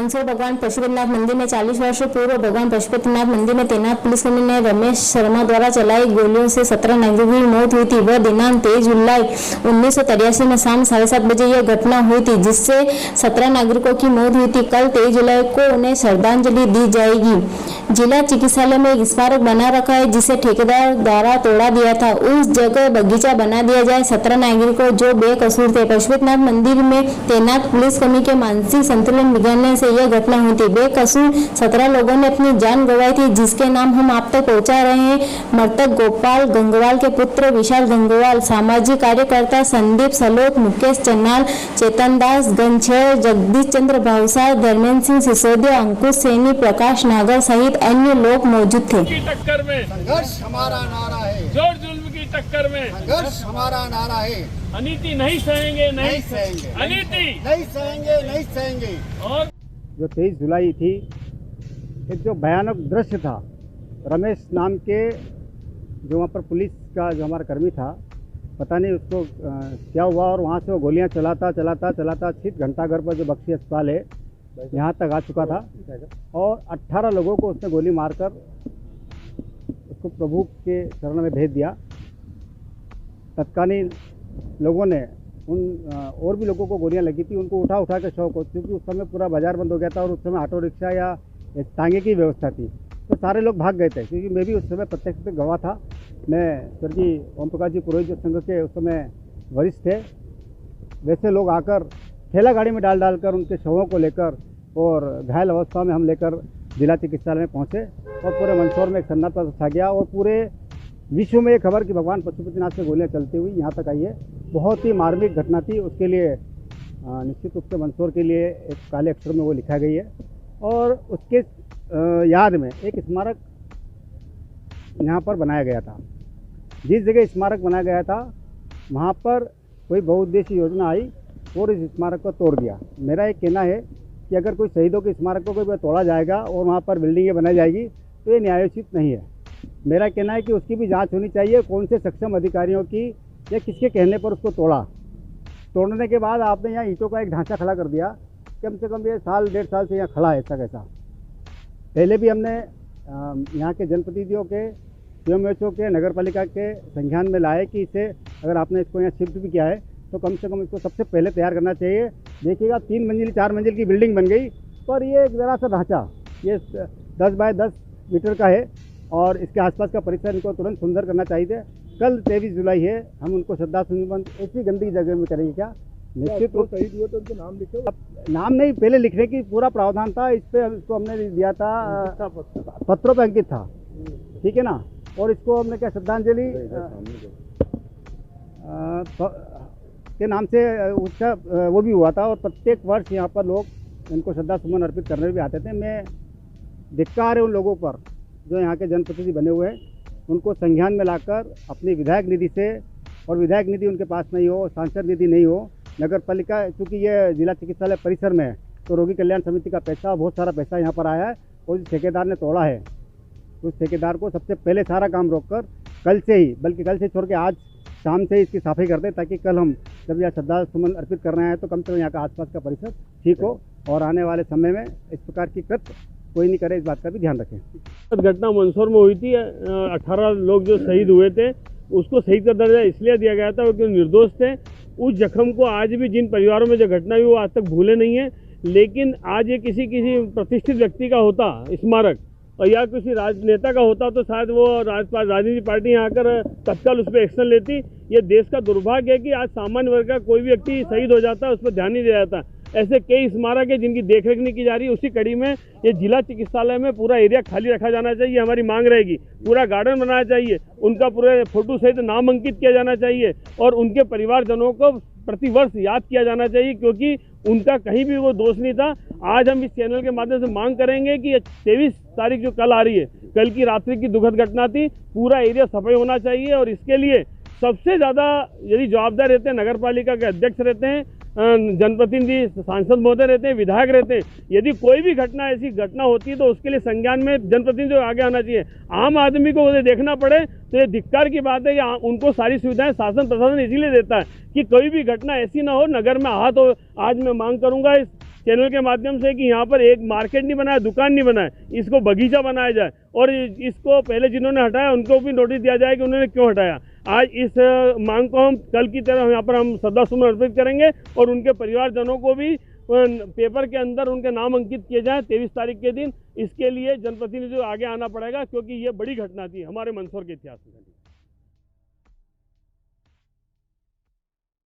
मंदसौर भगवान पशुपतिनाथ मंदिर में 40 वर्षों पूर्व भगवान पशुपतिनाथ मंदिर में तैनात पुलिसकर्मी ने रमेश शर्मा द्वारा चलाई गोलियों से 17 नागरिकों की मौत हुई थी। वह दिनांक 23 जुलाई 1983 में शाम 7:30 बजे यह घटना हुई थी, जिससे 17 नागरिकों की मौत हुई थी। कल 23 जुलाई को उन्हें श्रद्धांजलि दी जाएगी। जिला चिकित्सालय में एक स्मारक बना रखा है, जिसे ठेकेदार द्वारा तोड़ा दिया था। उस जगह बगीचा बना दिया जाए। 17 नागरिकों जो बेकसूर थे। पशुपतिनाथ मंदिर में तैनात पुलिसकर्मी के मानसिक संतुलन बिगड़ने से यह घटना हुई थी। बेकसूर 17 लोगों ने अपनी जान गंवाई थी, जिसके नाम हम आप तक पहुंचा रहे हैं। मृतक गोपाल गंगवाल के पुत्र विशाल गंगवाल, सामाजिक कार्यकर्ता संदीप सलोत, मुकेश चन्नाल, चेतन दास गंछेर, जगदीश चंद्र भावसार, धर्मेंद्र सिंह सिसोदिया, अंकुश सैनी, प्रकाश नागर सहित अन्य लोग मौजूद थे। टक्कर में संघर्ष हमारा नारा है। जोर जुल्म की टक्कर में संघर्ष हमारा नारा है। अनीति नहीं सहेंगे, नहीं सहेंगे, अनीति नहीं सहेंगे, नहीं सहेंगे। और जो 23 जुलाई थी, एक जो भयानक दृश्य था, रमेश नाम के जो वहाँ पर पुलिस का जो हमारा कर्मी था, पता नहीं उसको क्या हुआ, और वहाँ से वो गोलियाँ चलाता छित घंटाघर पर जो बख्शी अस्पताल है यहाँ तक आ चुका था, और 18 लोगों को उसने गोली मारकर उसको प्रभु के चरणों में भेज दिया। तत्कालीन लोगों ने उन और भी लोगों को गोलियां लगी थी, उनको उठा के शव को, क्योंकि उस समय पूरा बाजार बंद हो गया था और उस समय ऑटो रिक्शा या टांगे की व्यवस्था थी, तो सारे लोग भाग गए थे। क्योंकि मैं भी उस समय प्रत्यक्ष पे गवाह था। मैं स्वर्गीय ओम प्रकाश जी पुरोहित जो संघ के उस समय वरिष्ठ थे, वैसे लोग आकर ठेला गाड़ी में डालकर उनके शवों को लेकर और घायल अवस्था में हम लेकर जिला चिकित्सालय में पहुँचे, और पूरे मंदसौर में एक सन्नाटा छा गया, और पूरे विश्व में ये खबर कि भगवान पशुपतिनाथ से गोलियां चलती हुई यहाँ तक आई है। बहुत ही मार्मिक घटना थी। उसके लिए निश्चित रूप से मंदसौर के लिए एक काले अक्षर में वो लिखा गई है, और उसके याद में एक स्मारक यहाँ पर बनाया गया था। जिस जगह स्मारक बनाया गया था वहाँ पर कोई बहुउद्देशीय योजना आई और इस स्मारक को तोड़ दिया। मेरा एक कहना है कि अगर कोई शहीदों के स्मारक को कोई तोड़ा जाएगा और वहाँ पर बिल्डिंगें बनाई जाएगी तो ये न्यायोचित नहीं है। मेरा कहना है कि उसकी भी जांच होनी चाहिए, कौन से सक्षम अधिकारियों की या किसके कहने पर उसको तोड़ा। तोड़ने के बाद आपने यहाँ ईंटों का एक ढांचा खड़ा कर दिया, कम से कम ये साल 1.5 साल से यहाँ खड़ा है ऐसा कैसा। पहले भी हमने यहाँ के जनप्रतिनिधियों के, सीएमएचओ के, नगर पालिका के संज्ञान में लाए कि इसे अगर आपने इसको यहाँ शिफ्ट भी किया है तो कम से कम इसको सबसे पहले तैयार करना चाहिए। देखिएगा 3 मंजिल 4 मंजिल की बिल्डिंग बन गई, पर ये एक ज़रा सा ढांचा ये 10 बाय 10 मीटर का है, और इसके आसपास का परिसर इनको तुरंत सुंदर करना चाहिए। कल 23 जुलाई है, हम उनको श्रद्धा सुमन ऐसी गंदी जगह में करेंगे क्या? निश्चित रूप शहीद हुए तो उनके नाम लिखे। अब नाम नहीं, पहले लिखने की पूरा प्रावधान था, इस पर इसको हमने दिया था, पत्रों पर अंकित था, ठीक है ना। और इसको हमने क्या श्रद्धांजलि के नाम से उसका वो भी हुआ था, और प्रत्येक वर्ष यहाँ पर लोग इनको श्रद्धा सुमन अर्पित करने भी आते थे। मैं धिक्कार है उन लोगों पर जो यहाँ के जनप्रतिनिधि बने हुए हैं, उनको संज्ञान में लाकर अपनी विधायक निधि से, और विधायक निधि उनके पास नहीं हो, सांसद निधि नहीं हो, नगर पालिका, चूँकि ये जिला चिकित्सालय परिसर में है तो रोगी कल्याण समिति का पैसा, बहुत सारा पैसा यहाँ पर आया है, और जिस ठेकेदार ने तोड़ा है उस ठेकेदार को सबसे पहले सारा काम रोककर कल से ही, बल्कि कल से छोड़ के आज शाम से ही इसकी सफाई कर दें, ताकि कल हम जब यहाँ श्रद्धा सुमन अर्पित कर रहे हैं तो कम से कम यहाँ का आसपास का परिसर ठीक हो, और आने वाले समय में इस प्रकार की कृत्य कोई नहीं करे, इस बात का भी ध्यान रखें। घटना मंदसौर में हुई थी। 18 लोग जो शहीद हुए थे, उसको शहीद का दर्जा इसलिए दिया गया था क्योंकि निर्दोष थे। उस जख्म को आज भी जिन परिवारों में जो घटना हुई वो आज तक भूले नहीं है। लेकिन आज ये किसी प्रतिष्ठित व्यक्ति का होता स्मारक, और या किसी राजनेता का होता तो शायद वो राजनीतिक पार्टी यहाँ आकर तत्काल उस पर एक्शन लेती। ये देश का दुर्भाग्य है कि आज सामान्य वर्ग का कोई भी व्यक्ति शहीद हो जाता है, उस पर ध्यान नहीं दिया जाता। ऐसे कई स्मारक है जिनकी देखरेख नहीं की जा रही। उसी कड़ी में ये जिला चिकित्सालय में पूरा एरिया खाली रखा जाना चाहिए, हमारी मांग रहेगी। पूरा गार्डन बनाना चाहिए, उनका पूरे फोटो सहित नाम अंकित किया जाना चाहिए, और उनके परिवारजनों को प्रतिवर्ष याद किया जाना चाहिए, क्योंकि उनका कहीं भी वो दोष नहीं था। आज हम इस चैनल के माध्यम से मांग करेंगे कि 23 तारीख जो कल आ रही है, कल की रात्रि की दुखद घटना थी, पूरा एरिया सफाई होना चाहिए, और इसके लिए सबसे ज़्यादा यदि जवाबदार रहते हैं नगर पालिका के अध्यक्ष रहते हैं, जनप्रतिनिधि, सांसद महोदय रहते हैं, विधायक रहते हैं। यदि कोई भी घटना ऐसी घटना होती है तो उसके लिए संज्ञान में जनप्रतिनिधि आगे आना चाहिए। आम आदमी को उसे देखना पड़े तो ये धिक्कार की बात है कि उनको सारी सुविधाएं शासन प्रशासन इसीलिए देता है कि कोई भी घटना ऐसी ना हो, नगर में आहत हो। आज मैं मांग करूंगा इस चैनल के माध्यम से कि यहाँ पर एक मार्केट नहीं बनाया, दुकान नहीं बनाया, इसको बगीचा बनाया जाए और इसको पहले जिन्होंने हटाया उनको भी नोटिस दिया जाए कि उन्होंने क्यों हटाया। आज इस मांग को हम कल की तरह यहाँ पर हम श्रद्धासुमन अर्पित करेंगे और उनके परिवारजनों को भी पेपर के अंदर उनके नाम अंकित किए जाएं 23 तारीख के दिन। इसके लिए जनप्रतिनिधियों को आगे आना पड़ेगा क्योंकि ये बड़ी घटना थी हमारे मंदसौर के इतिहास में।